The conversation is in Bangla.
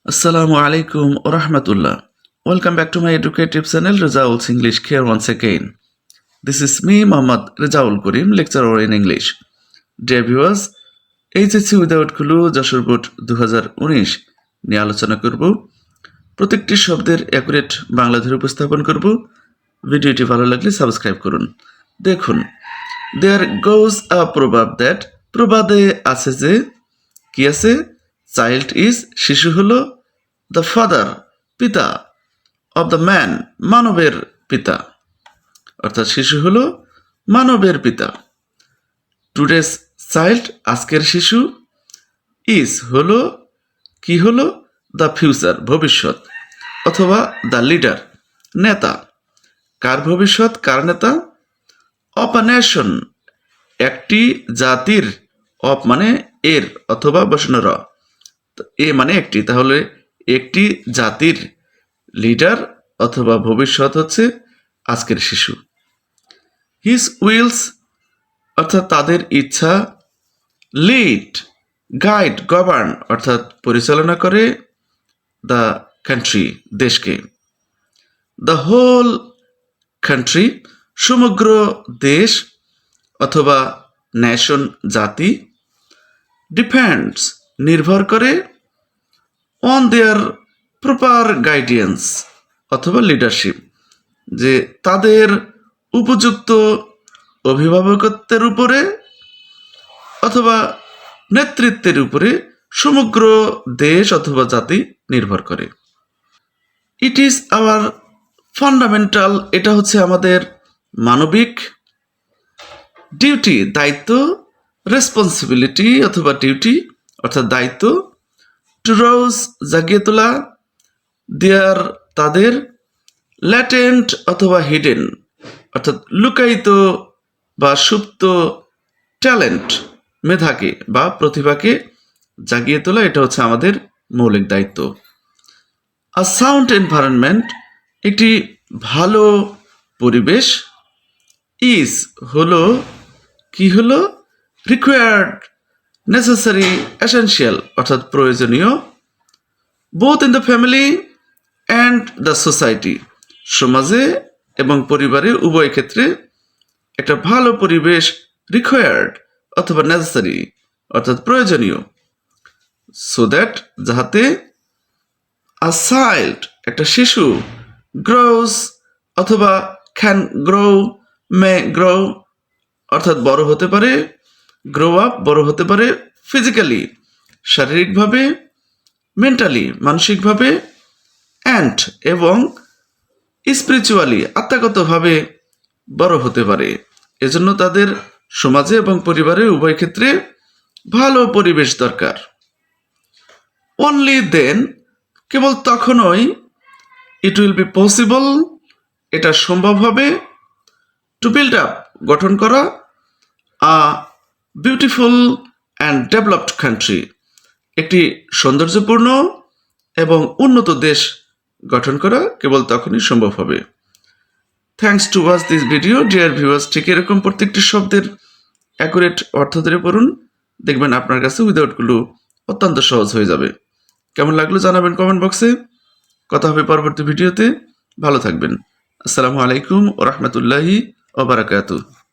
Assalamu alaikum wa rahmatullah. Welcome back to my educative channel Rezaul's English here once again. This is me Muhammad Rezaul Karim, lecturer in English. Dear viewers, HSC without clue Jessore board 2019 নিয়ে আলোচনা করব। প্রত্যেকটি শব্দের অ্যাকুরেট বাংলা ধরে উপস্থাপন করব। ভিডিওটি ভালো লাগলে সাবস্ক্রাইব করুন। দেখুন, there goes a proverb that প্রবাদে আছে যে কি আছে, চাইল্ড ইজ শিশু হলো দ্য ফাদার পিতা অব দ্য ম্যান মানবের পিতা, অর্থাৎ শিশু হলো মানবের পিতা। টুডেস চাইল্ড আজকের শিশু, ইজ হলো কি হলো দ্য ফিউচার ভবিষ্যৎ, অথবা দ্য লিডার নেতা। কার ভবিষ্যৎ, কার নেতা? অফ আ নেশন একটি জাতির, অফ মানে এর অথবা বসানো র, এ মানে একটি, তাহলে একটি জাতির লিডার অথবা ভবিষ্যৎ হচ্ছে আজকের শিশু। হিজ উইলস অর্থাৎ তাদের ইচ্ছা, লিড গাইড গভর্ন অর্থাৎ পরিচালনা করে, দ্য কান্ট্রি দেশকে। দ্য হোল কান্ট্রি সমগ্র দেশ অথবা নেশন জাতি। ডিপেন্ডস নির্ভর করে, অন দেয়ার প্রপার গাইডেন্স অথবা লিডারশিপ যে তাদের উপযুক্ত অভিভাবকত্বের উপরে অথবা নেতৃত্বের উপরে সমগ্র দেশ অথবা জাতি নির্ভর করে। ইট ইজ আওয়ার ফান্ডামেন্টাল এটা হচ্ছে আমাদের মানবিক ডিউটি দায়িত্ব, রেসপন্সিবিলিটি অথবা ডিউটি অর্থাৎ দায়িত্ব, টু রোজ জাগিয়ে তোলা, দেয়ার তাদের, ল্যাটেন্ট অথবা হিডেন অর্থাৎ লুকায়িত বা সুপ্ত, ট্যালেন্ট মেধাকে বা প্রতিভাকে জাগিয়ে তোলা, এটা হচ্ছে আমাদের মৌলিক দায়িত্ব। আ সাউন্ড এনভায়রনমেন্ট একটি ভালো পরিবেশ, ইজ হলো কি হলো রিকোয়ার্ড নেসেসারি এসেনশিয়াল অর্থাৎ প্রয়োজনীয়, both in the family and the society সমাজে এবং পরিবারে উভয় ক্ষেত্রে একটা ভালো পরিবেশ রিকোয়ার্ড অথবা নেসেসারি অর্থাৎ প্রয়োজনীয়, সো দ্যাট যাহাতে আ চাইল্ড একটা শিশু, গ্রোস অথবা ক্যান গ্রো, মে গ্রো অর্থাৎ বড় হতে পারে, গ্রো আপ বড় হতে পারে, ফিজিক্যালি শারীরিকভাবে, মেন্টালি মানসিকভাবে, অ্যান্ড এবং স্পিরিচুয়ালি আত্মাগতভাবে বড় হতে পারে। এজন্য তাদের সমাজে এবং পরিবারে উভয় ক্ষেত্রে ভালো পরিবেশ দরকার। অনলি দেন কেবল তখনই, ইট উইল বি পসিবল এটা সম্ভব হবে, টু বিল্ড আপ গঠন করা, a beautiful and developed country একটি সৌন্দর্যপূর্ণ এবং উন্নত দেশ গঠন করা কেবল তখনই সম্ভব হবে। Thanks to watch this video dear viewers. ঠিক এরকম প্রত্যেকটি শব্দের অ্যাকুরেট অর্থ ধরে পড়ুন, দেখবেন আপনার কাছে উইদাউট ক্লু অত্যন্ত সহজ হয়ে যাবে। কেমন লাগলো জানাবেন কমেন্ট বক্সে। কথা হবে পরবর্তী ভিডিওতে। ভালো থাকবেন। আসসালামু আলাইকুম ওয়া রাহমাতুল্লাহি ওয়া বারাকাতুহু।